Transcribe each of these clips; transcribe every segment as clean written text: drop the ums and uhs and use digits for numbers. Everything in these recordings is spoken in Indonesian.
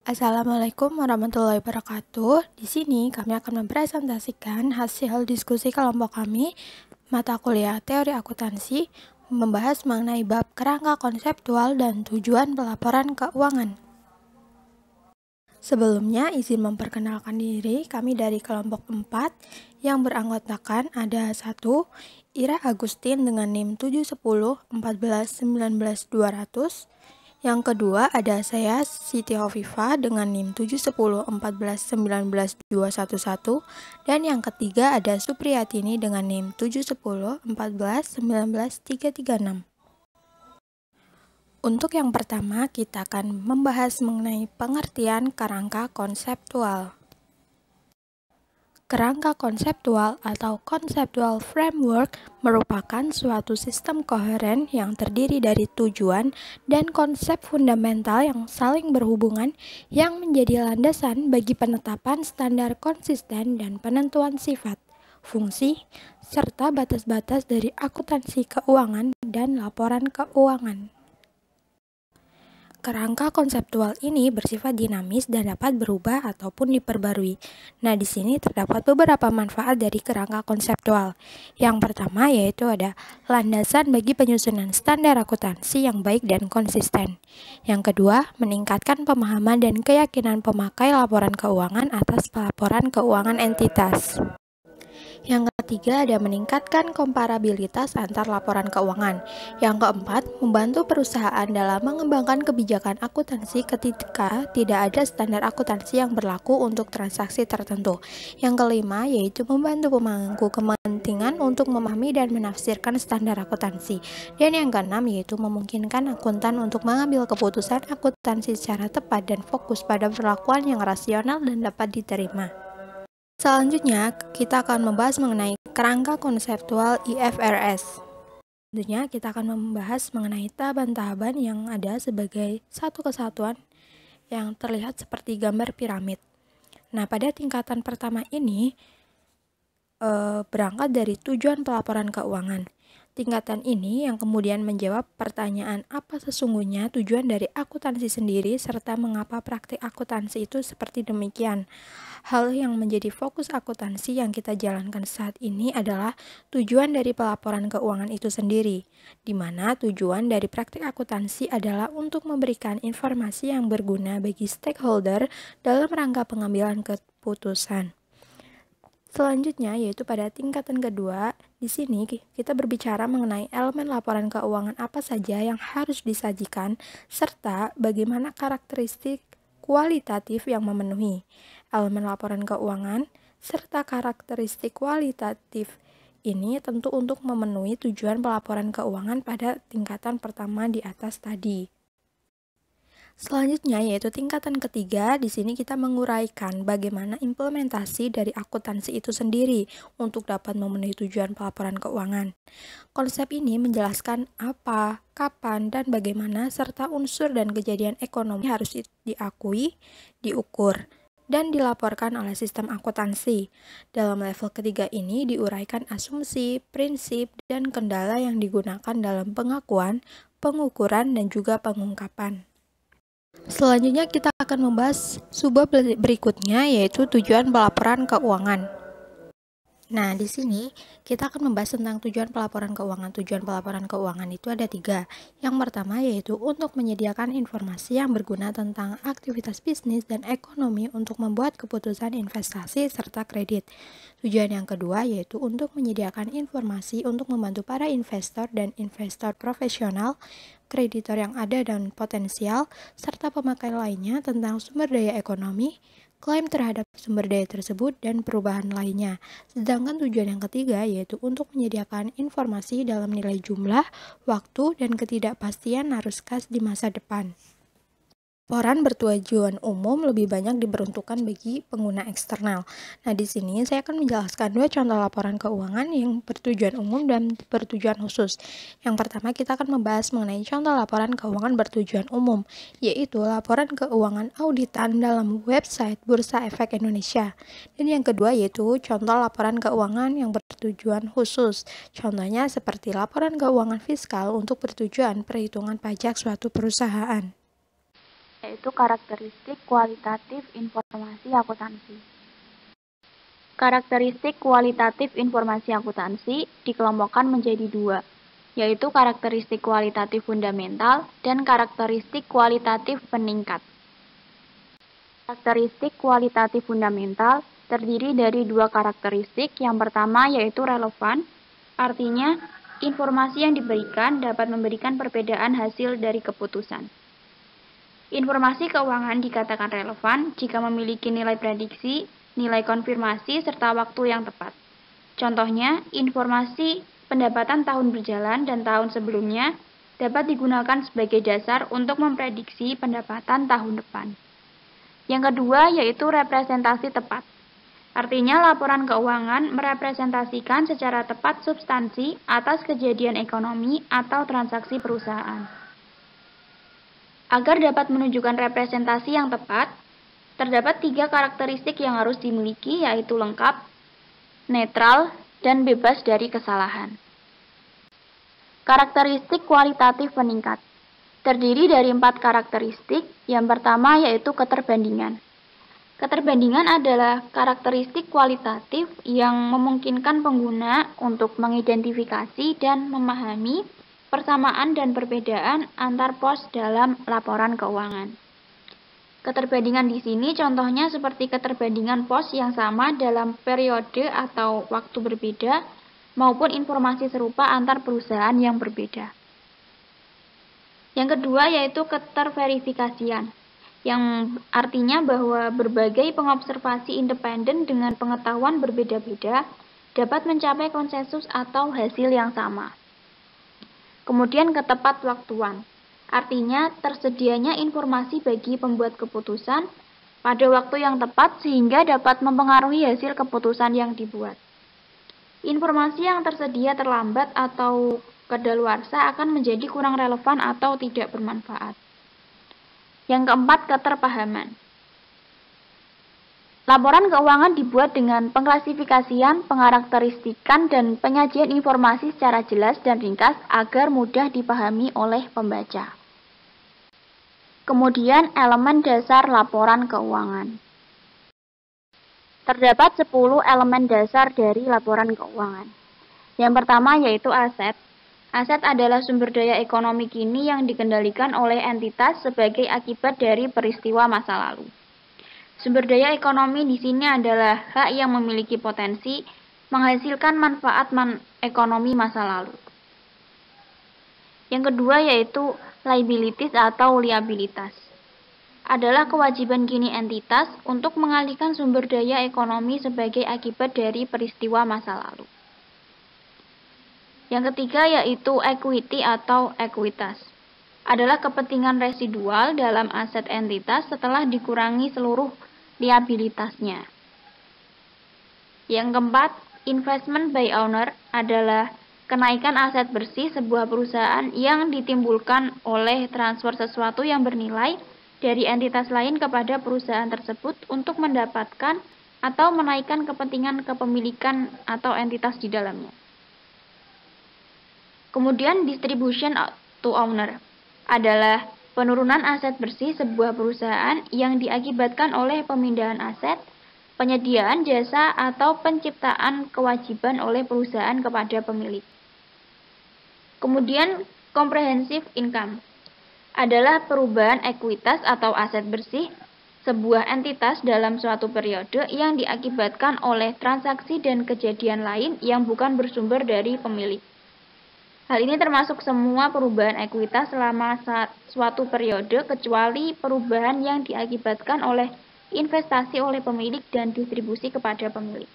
Assalamualaikum warahmatullahi wabarakatuh. Di sini kami akan mempresentasikan hasil diskusi kelompok kami, mata kuliah teori akuntansi, membahas mengenai bab kerangka konseptual dan tujuan pelaporan keuangan. Sebelumnya, izin memperkenalkan diri, kami dari kelompok 4 yang beranggotakan ada 1. Ira Agustin dengan NIM 71014190200. Yang kedua ada saya Siti Hovifa dengan NIM 71014191211, dan yang ketiga ada Supriyatini dengan NIM 71014191336. Untuk yang pertama, kita akan membahas mengenai pengertian kerangka konseptual. Kerangka konseptual atau conceptual framework merupakan suatu sistem koheren yang terdiri dari tujuan dan konsep fundamental yang saling berhubungan yang menjadi landasan bagi penetapan standar konsisten dan penentuan sifat, fungsi, serta batas-batas dari akuntansi keuangan dan laporan keuangan. Kerangka konseptual ini bersifat dinamis dan dapat berubah ataupun diperbarui. Nah, di sini terdapat beberapa manfaat dari kerangka konseptual. Yang pertama yaitu ada landasan bagi penyusunan standar akuntansi yang baik dan konsisten. Yang kedua, meningkatkan pemahaman dan keyakinan pemakai laporan keuangan atas pelaporan keuangan entitas. Yang ketiga ada meningkatkan komparabilitas antar laporan keuangan. Yang keempat, membantu perusahaan dalam mengembangkan kebijakan akuntansi ketika tidak ada standar akuntansi yang berlaku untuk transaksi tertentu. Yang kelima, yaitu membantu pemangku kepentingan untuk memahami dan menafsirkan standar akuntansi. Dan yang keenam, yaitu memungkinkan akuntan untuk mengambil keputusan akuntansi secara tepat dan fokus pada perlakuan yang rasional dan dapat diterima. Selanjutnya, kita akan membahas mengenai kerangka konseptual IFRS. Tentunya, kita akan membahas mengenai tahapan-tahapan yang ada sebagai satu kesatuan yang terlihat seperti gambar piramid. Nah, pada tingkatan pertama ini, berangkat dari tujuan pelaporan keuangan. Tingkatan ini yang kemudian menjawab pertanyaan apa sesungguhnya tujuan dari akuntansi sendiri serta mengapa praktik akuntansi itu seperti demikian. Hal yang menjadi fokus akuntansi yang kita jalankan saat ini adalah tujuan dari pelaporan keuangan itu sendiri, di mana tujuan dari praktik akuntansi adalah untuk memberikan informasi yang berguna bagi stakeholder dalam rangka pengambilan keputusan. Selanjutnya yaitu pada tingkatan kedua, di sini kita berbicara mengenai elemen laporan keuangan apa saja yang harus disajikan serta bagaimana karakteristik kualitatif yang memenuhi elemen laporan keuangan serta karakteristik kualitatif ini tentu untuk memenuhi tujuan pelaporan keuangan pada tingkatan pertama di atas tadi. Selanjutnya yaitu tingkatan ketiga, di sini kita menguraikan bagaimana implementasi dari akuntansi itu sendiri untuk dapat memenuhi tujuan pelaporan keuangan. Konsep ini menjelaskan apa, kapan, dan bagaimana serta unsur dan kejadian ekonomi harus diakui, diukur, dan dilaporkan oleh sistem akuntansi. Dalam level ketiga ini diuraikan asumsi, prinsip, dan kendala yang digunakan dalam pengakuan, pengukuran, dan juga pengungkapan. Selanjutnya kita akan membahas subbab berikutnya yaitu tujuan pelaporan keuangan. Nah, di sini kita akan membahas tentang tujuan pelaporan keuangan. Tujuan pelaporan keuangan itu ada 3. Yang pertama yaitu untuk menyediakan informasi yang berguna tentang aktivitas bisnis dan ekonomi untuk membuat keputusan investasi serta kredit. Tujuan yang kedua yaitu untuk menyediakan informasi untuk membantu para investor dan investor profesional, kreditor yang ada dan potensial, serta pemakai lainnya tentang sumber daya ekonomi, klaim terhadap sumber daya tersebut, dan perubahan lainnya. Sedangkan tujuan yang ketiga yaitu untuk menyediakan informasi dalam nilai jumlah, waktu, dan ketidakpastian arus kas di masa depan. Laporan bertujuan umum lebih banyak diperuntukkan bagi pengguna eksternal. Nah, di sini saya akan menjelaskan 2 contoh laporan keuangan yang bertujuan umum dan bertujuan khusus. Yang pertama, kita akan membahas mengenai contoh laporan keuangan bertujuan umum, yaitu laporan keuangan auditan dalam website Bursa Efek Indonesia. Dan yang kedua yaitu contoh laporan keuangan yang bertujuan khusus. Contohnya seperti laporan keuangan fiskal untuk bertujuan perhitungan pajak suatu perusahaan. yaitu karakteristik kualitatif informasi akuntansi. Karakteristik kualitatif informasi akuntansi dikelompokkan menjadi dua, yaitu karakteristik kualitatif fundamental dan karakteristik kualitatif peningkat. Karakteristik kualitatif fundamental terdiri dari dua karakteristik. Yang pertama yaitu relevan, artinya informasi yang diberikan dapat memberikan perbedaan hasil dari keputusan. Informasi keuangan dikatakan relevan jika memiliki nilai prediksi, nilai konfirmasi, serta waktu yang tepat. Contohnya, informasi pendapatan tahun berjalan dan tahun sebelumnya dapat digunakan sebagai dasar untuk memprediksi pendapatan tahun depan. Yang kedua yaitu representasi tepat. Artinya laporan keuangan merepresentasikan secara tepat substansi atas kejadian ekonomi atau transaksi perusahaan. Agar dapat menunjukkan representasi yang tepat, terdapat 3 karakteristik yang harus dimiliki, yaitu lengkap, netral, dan bebas dari kesalahan. Karakteristik kualitatif peningkat terdiri dari 4 karakteristik. Yang pertama yaitu keterbandingan. Keterbandingan adalah karakteristik kualitatif yang memungkinkan pengguna untuk mengidentifikasi dan memahami persamaan dan perbedaan antar pos dalam laporan keuangan. Keterbandingan di sini contohnya seperti keterbandingan pos yang sama dalam periode atau waktu berbeda maupun informasi serupa antar perusahaan yang berbeda. Yang kedua yaitu keterverifikasian, yang artinya bahwa berbagai pengobservasi independen dengan pengetahuan berbeda-beda dapat mencapai konsensus atau hasil yang sama. Kemudian ketepat waktuan, artinya tersedianya informasi bagi pembuat keputusan pada waktu yang tepat sehingga dapat mempengaruhi hasil keputusan yang dibuat. Informasi yang tersedia terlambat atau kadaluarsa akan menjadi kurang relevan atau tidak bermanfaat. Yang keempat, keterpahaman. Laporan keuangan dibuat dengan pengklasifikasian, pengarakteristikan, dan penyajian informasi secara jelas dan ringkas agar mudah dipahami oleh pembaca. Kemudian, elemen dasar laporan keuangan. Terdapat 10 elemen dasar dari laporan keuangan. Yang pertama yaitu aset. Aset adalah sumber daya ekonomi kini yang dikendalikan oleh entitas sebagai akibat dari peristiwa masa lalu. Sumber daya ekonomi di sini adalah hak yang memiliki potensi menghasilkan manfaat ekonomi masa lalu. Yang kedua yaitu liabilities atau liabilitas. Adalah kewajiban kini entitas untuk mengalihkan sumber daya ekonomi sebagai akibat dari peristiwa masa lalu. Yang ketiga yaitu equity atau ekuitas. Adalah kepentingan residual dalam aset entitas setelah dikurangi seluruh liabilitasnya. Yang keempat, investment by owner adalah kenaikan aset bersih sebuah perusahaan yang ditimbulkan oleh transfer sesuatu yang bernilai dari entitas lain kepada perusahaan tersebut untuk mendapatkan atau menaikkan kepentingan kepemilikan atau entitas di dalamnya. Kemudian distribution to owner adalah penurunan aset bersih sebuah perusahaan yang diakibatkan oleh pemindahan aset, penyediaan jasa, atau penciptaan kewajiban oleh perusahaan kepada pemilik. Kemudian comprehensive income adalah perubahan ekuitas atau aset bersih sebuah entitas dalam suatu periode yang diakibatkan oleh transaksi dan kejadian lain yang bukan bersumber dari pemilik. Hal ini termasuk semua perubahan ekuitas selama suatu periode kecuali perubahan yang diakibatkan oleh investasi oleh pemilik dan distribusi kepada pemilik.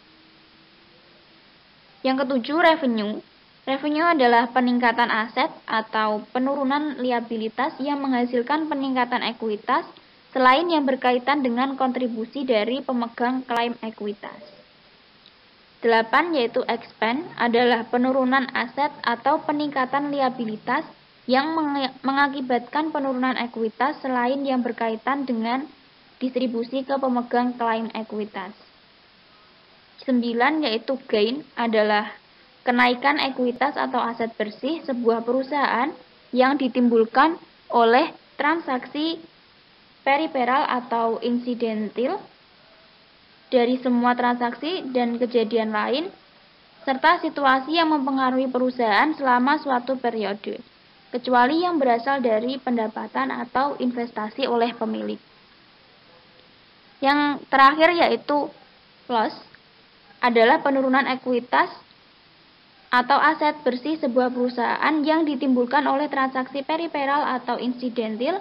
Yang ketujuh, revenue. Revenue adalah peningkatan aset atau penurunan liabilitas yang menghasilkan peningkatan ekuitas selain yang berkaitan dengan kontribusi dari pemegang klaim ekuitas. 8 yaitu expense adalah penurunan aset atau peningkatan liabilitas yang mengakibatkan penurunan ekuitas selain yang berkaitan dengan distribusi ke pemegang klaim ekuitas. 9 yaitu gain adalah kenaikan ekuitas atau aset bersih sebuah perusahaan yang ditimbulkan oleh transaksi periferal atau insidentil dari semua transaksi dan kejadian lain, serta situasi yang mempengaruhi perusahaan selama suatu periode, kecuali yang berasal dari pendapatan atau investasi oleh pemilik. Yang terakhir yaitu loss adalah penurunan ekuitas atau aset bersih sebuah perusahaan yang ditimbulkan oleh transaksi periferal atau insidentil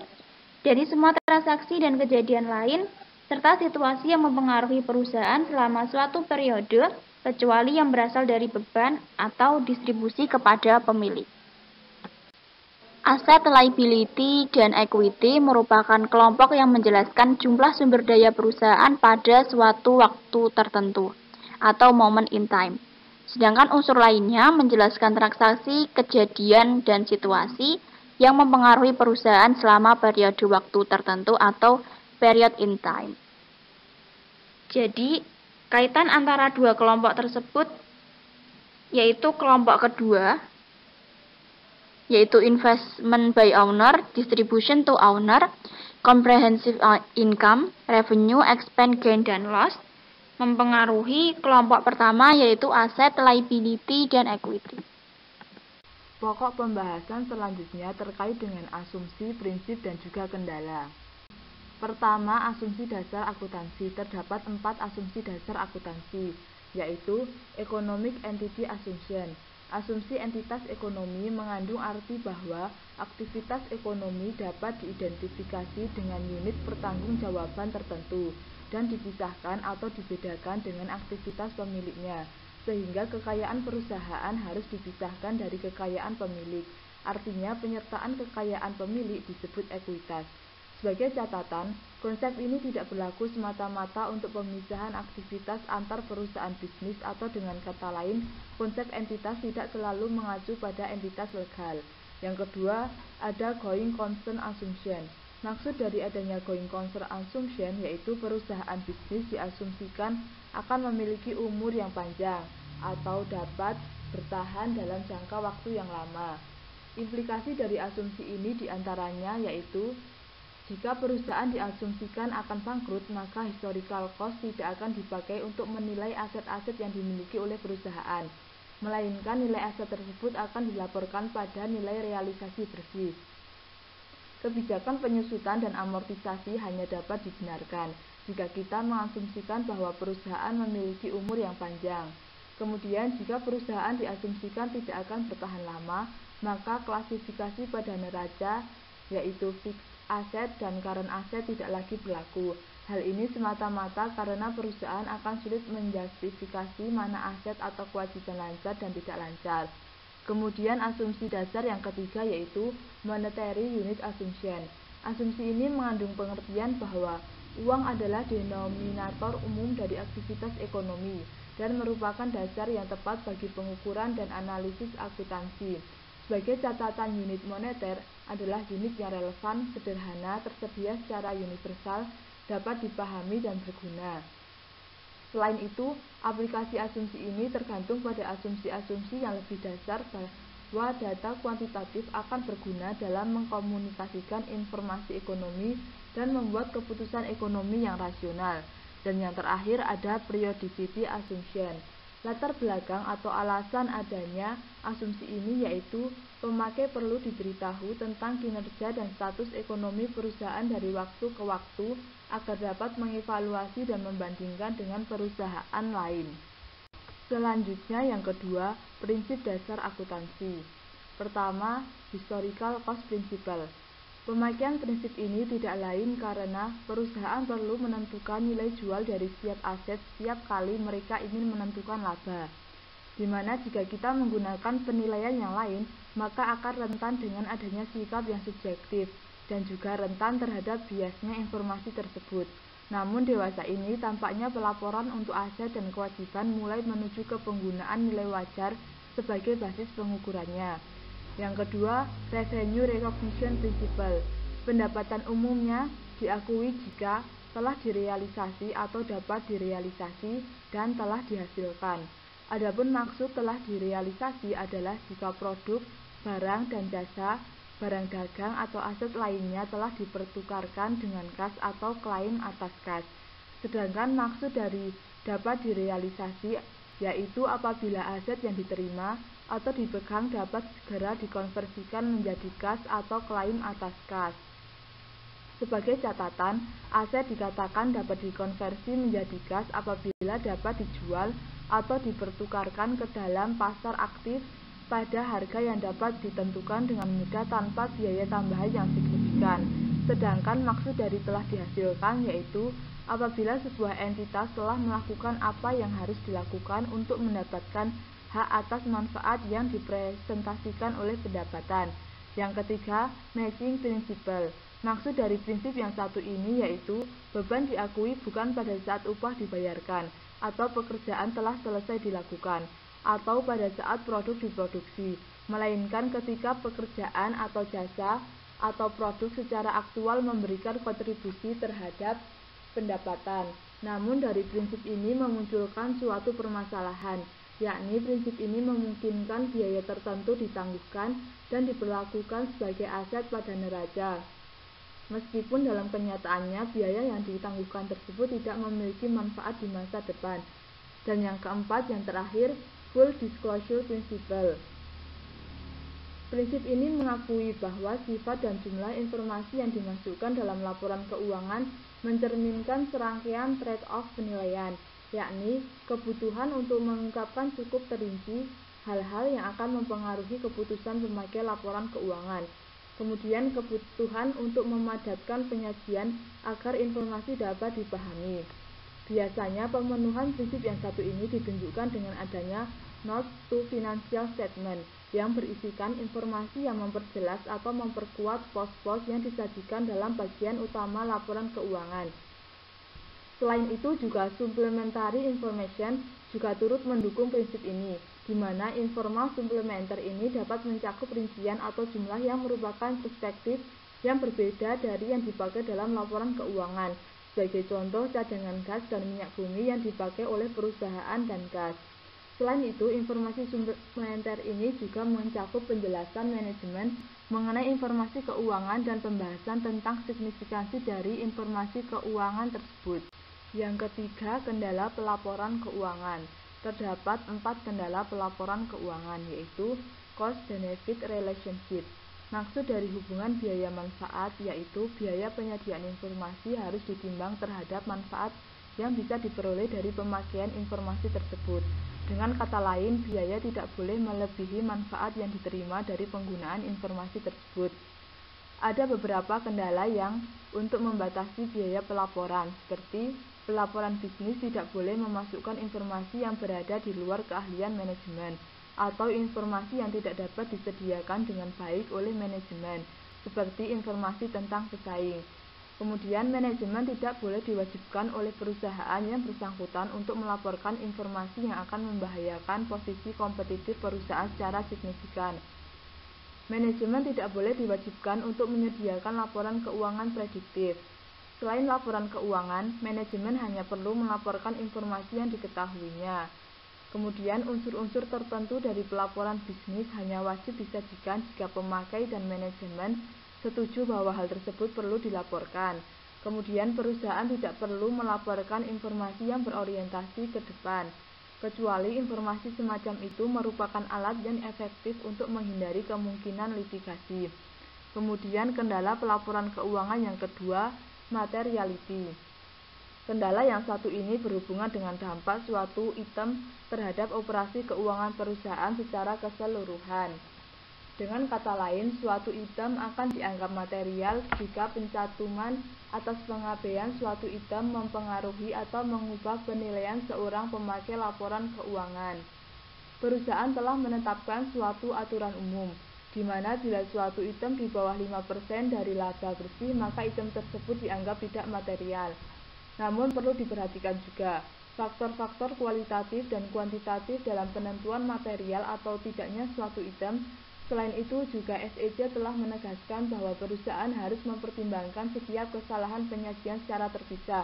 dari semua transaksi dan kejadian lain, serta situasi yang mempengaruhi perusahaan selama suatu periode, kecuali yang berasal dari beban atau distribusi kepada pemilik. Aset, liability, dan equity merupakan kelompok yang menjelaskan jumlah sumber daya perusahaan pada suatu waktu tertentu, atau moment in time. Sedangkan unsur lainnya menjelaskan transaksi, kejadian, dan situasi yang mempengaruhi perusahaan selama periode waktu tertentu atau period in time. Jadi, kaitan antara dua kelompok tersebut yaitu kelompok kedua, yaitu investment by owner, distribution to owner, comprehensive income, revenue, expense, gain, dan loss, mempengaruhi kelompok pertama yaitu aset, liability, dan equity. Pokok pembahasan selanjutnya terkait dengan asumsi, prinsip, dan juga kendala. Pertama, asumsi dasar akuntansi. Terdapat 4 asumsi dasar akuntansi, yaitu Economic Entity Assumption. Asumsi entitas ekonomi mengandung arti bahwa aktivitas ekonomi dapat diidentifikasi dengan unit pertanggungjawaban tertentu dan dipisahkan atau dibedakan dengan aktivitas pemiliknya, sehingga kekayaan perusahaan harus dipisahkan dari kekayaan pemilik. Artinya, penyertaan kekayaan pemilik disebut ekuitas. Sebagai catatan, konsep ini tidak berlaku semata-mata untuk pemisahan aktivitas antar perusahaan bisnis, atau dengan kata lain, konsep entitas tidak selalu mengacu pada entitas legal. Yang kedua, ada going concern assumption. Maksud dari adanya going concern assumption yaitu perusahaan bisnis diasumsikan akan memiliki umur yang panjang atau dapat bertahan dalam jangka waktu yang lama. Implikasi dari asumsi ini diantaranya yaitu jika perusahaan diasumsikan akan bangkrut, maka historical cost tidak akan dipakai untuk menilai aset-aset yang dimiliki oleh perusahaan, melainkan nilai aset tersebut akan dilaporkan pada nilai realisasi bersih. Kebijakan penyusutan dan amortisasi hanya dapat dibenarkan jika kita mengasumsikan bahwa perusahaan memiliki umur yang panjang. Kemudian, jika perusahaan diasumsikan tidak akan bertahan lama, maka klasifikasi pada neraca, yaitu fixed aset dan current aset, tidak lagi berlaku. Hal ini semata-mata karena perusahaan akan sulit menjustifikasi mana aset atau kewajiban lancar dan tidak lancar. Kemudian asumsi dasar yang ketiga yaitu monetary unit assumption. Asumsi ini mengandung pengertian bahwa uang adalah denominator umum dari aktivitas ekonomi dan merupakan dasar yang tepat bagi pengukuran dan analisis akuntansi. Sebagai catatan, unit moneter adalah unit yang relevan, sederhana, tersedia secara universal, dapat dipahami dan berguna. Selain itu, aplikasi asumsi ini tergantung pada asumsi-asumsi yang lebih dasar bahwa data kuantitatif akan berguna dalam mengkomunikasikan informasi ekonomi dan membuat keputusan ekonomi yang rasional. Dan yang terakhir ada periodicity assumption. Latar belakang atau alasan adanya asumsi ini yaitu pemakai perlu diberitahu tentang kinerja dan status ekonomi perusahaan dari waktu ke waktu agar dapat mengevaluasi dan membandingkan dengan perusahaan lain. Selanjutnya yang kedua, prinsip dasar akuntansi. Pertama, historical cost principle. Pemakaian prinsip ini tidak lain karena perusahaan perlu menentukan nilai jual dari setiap aset setiap kali mereka ingin menentukan laba. Di mana jika kita menggunakan penilaian yang lain, maka akan rentan dengan adanya sikap yang subjektif dan juga rentan terhadap biasnya informasi tersebut. Namun dewasa ini tampaknya pelaporan untuk aset dan kewajiban mulai menuju ke penggunaan nilai wajar sebagai basis pengukurannya. Yang kedua, revenue recognition principle. Pendapatan umumnya diakui jika telah direalisasi atau dapat direalisasi dan telah dihasilkan. Adapun maksud telah direalisasi adalah jika produk, barang, dan jasa barang dagang atau aset lainnya telah dipertukarkan dengan kas atau klaim atas kas. Sedangkan maksud dari dapat direalisasi yaitu apabila aset yang diterima atau dipegang dapat segera dikonversikan menjadi kas atau klaim atas kas. Sebagai catatan, aset dikatakan dapat dikonversi menjadi kas apabila dapat dijual atau dipertukarkan ke dalam pasar aktif pada harga yang dapat ditentukan dengan mudah tanpa biaya tambahan yang signifikan. Sedangkan maksud dari telah dihasilkan yaitu apabila sebuah entitas telah melakukan apa yang harus dilakukan untuk mendapatkan hak atas manfaat yang dipresentasikan oleh pendapatan. Yang ketiga, matching principle. Maksud dari prinsip yang satu ini yaitu beban diakui bukan pada saat upah dibayarkan atau pekerjaan telah selesai dilakukan atau pada saat produk diproduksi, melainkan ketika pekerjaan atau jasa atau produk secara aktual memberikan kontribusi terhadap pendapatan. Namun dari prinsip ini memunculkan suatu permasalahan, yakni prinsip ini memungkinkan biaya tertentu ditangguhkan dan diperlakukan sebagai aset pada neraca. Meskipun dalam kenyataannya biaya yang ditangguhkan tersebut tidak memiliki manfaat di masa depan. Dan yang keempat, yang terakhir, full disclosure principle. Prinsip ini mengakui bahwa sifat dan jumlah informasi yang dimasukkan dalam laporan keuangan mencerminkan serangkaian trade-off penilaian, yakni kebutuhan untuk mengungkapkan cukup terinci hal-hal yang akan mempengaruhi keputusan pemakai laporan keuangan. Kemudian kebutuhan untuk memadatkan penyajian agar informasi dapat dipahami. Biasanya pemenuhan prinsip yang satu ini ditunjukkan dengan adanya note to financial statement yang berisikan informasi yang memperjelas atau memperkuat pos-pos yang disajikan dalam bagian utama laporan keuangan. Selain itu juga supplementary information juga turut mendukung prinsip ini, di mana informal suplementer ini dapat mencakup rincian atau jumlah yang merupakan perspektif yang berbeda dari yang dipakai dalam laporan keuangan. Sebagai contoh, cadangan gas dan minyak bumi yang dipakai oleh perusahaan dan gas. Selain itu, informasi suplementer ini juga mencakup penjelasan manajemen mengenai informasi keuangan dan pembahasan tentang signifikansi dari informasi keuangan tersebut. Yang ketiga, kendala pelaporan keuangan. Terdapat 4 kendala pelaporan keuangan, yaitu cost-benefit relationship. Maksud dari hubungan biaya manfaat yaitu biaya penyediaan informasi harus ditimbang terhadap manfaat yang bisa diperoleh dari pemakaian informasi tersebut. Dengan kata lain, biaya tidak boleh melebihi manfaat yang diterima dari penggunaan informasi tersebut. Ada beberapa kendala yang untuk membatasi biaya pelaporan, seperti pelaporan bisnis tidak boleh memasukkan informasi yang berada di luar keahlian manajemen, atau informasi yang tidak dapat disediakan dengan baik oleh manajemen, seperti informasi tentang pesaing. Kemudian, manajemen tidak boleh diwajibkan oleh perusahaan yang bersangkutan untuk melaporkan informasi yang akan membahayakan posisi kompetitif perusahaan secara signifikan. Manajemen tidak boleh diwajibkan untuk menyediakan laporan keuangan prediktif. Selain laporan keuangan, manajemen hanya perlu melaporkan informasi yang diketahuinya. Kemudian, unsur-unsur tertentu dari pelaporan bisnis hanya wajib disajikan jika pemakai dan manajemen setuju bahwa hal tersebut perlu dilaporkan. Kemudian, perusahaan tidak perlu melaporkan informasi yang berorientasi ke depan, kecuali informasi semacam itu merupakan alat yang efektif untuk menghindari kemungkinan litigasi. Kemudian, kendala pelaporan keuangan yang kedua, materiality. Kendala yang satu ini berhubungan dengan dampak suatu item terhadap operasi keuangan perusahaan secara keseluruhan. Dengan kata lain, suatu item akan dianggap material jika pencantuman atas pengabaian suatu item mempengaruhi atau mengubah penilaian seorang pemakai laporan keuangan. Perusahaan telah menetapkan suatu aturan umum, di mana bila suatu item di bawah 5% dari laba bersih, maka item tersebut dianggap tidak material. Namun perlu diperhatikan juga faktor-faktor kualitatif dan kuantitatif dalam penentuan material atau tidaknya suatu item. Selain itu juga SEC telah menegaskan bahwa perusahaan harus mempertimbangkan setiap kesalahan penyajian secara terpisah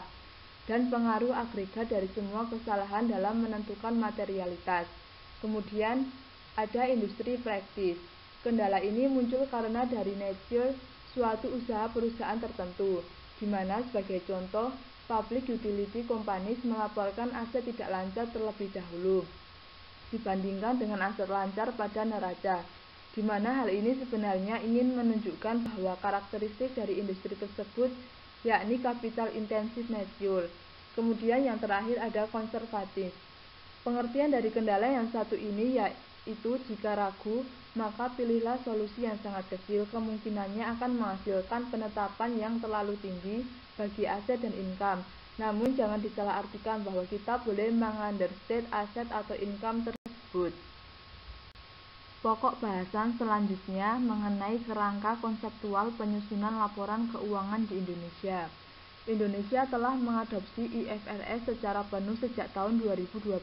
dan pengaruh agregat dari semua kesalahan dalam menentukan materialitas. Kemudian ada industri praktis. Kendala ini muncul karena dari nature suatu usaha perusahaan tertentu, di mana sebagai contoh, public utility companies melaporkan aset tidak lancar terlebih dahulu, dibandingkan dengan aset lancar pada neraca, di mana hal ini sebenarnya ingin menunjukkan bahwa karakteristik dari industri tersebut yakni capital intensive nature. Kemudian yang terakhir ada konservatif. Pengertian dari kendala yang satu ini yaitu jika ragu, maka pilihlah solusi yang sangat kecil kemungkinannya akan menghasilkan penetapan yang terlalu tinggi bagi aset dan income. Namun jangan disalahartikan bahwa kita boleh mengunderstate aset atau income tersebut. Pokok bahasan selanjutnya mengenai kerangka konseptual penyusunan laporan keuangan di Indonesia. Indonesia telah mengadopsi IFRS secara penuh sejak tahun 2012.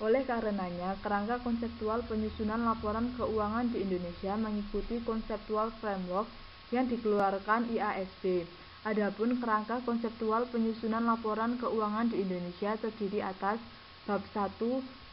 Oleh karenanya, kerangka konseptual penyusunan laporan keuangan di Indonesia mengikuti konseptual framework yang dikeluarkan IASB. Adapun kerangka konseptual penyusunan laporan keuangan di Indonesia terdiri atas Bab 1,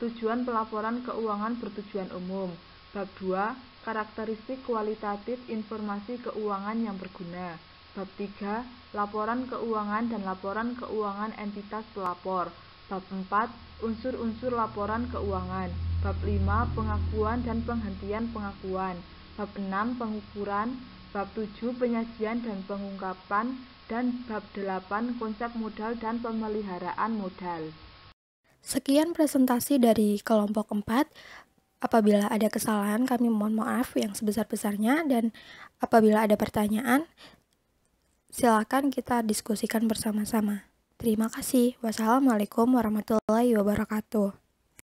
tujuan pelaporan keuangan bertujuan umum. Bab 2, karakteristik kualitatif informasi keuangan yang berguna. Bab 3, laporan keuangan dan laporan keuangan entitas pelapor. Bab 4, unsur-unsur laporan keuangan. Bab 5, pengakuan dan penghentian pengakuan. Bab 6, pengukuran. Bab 7, penyajian dan pengungkapan. Dan bab 8, konsep modal dan pemeliharaan modal. Sekian presentasi dari kelompok 4. Apabila ada kesalahan, kami mohon maaf yang sebesar-besarnya, dan apabila ada pertanyaan, silakan kita diskusikan bersama-sama. Terima kasih. Wassalamualaikum warahmatullahi wabarakatuh.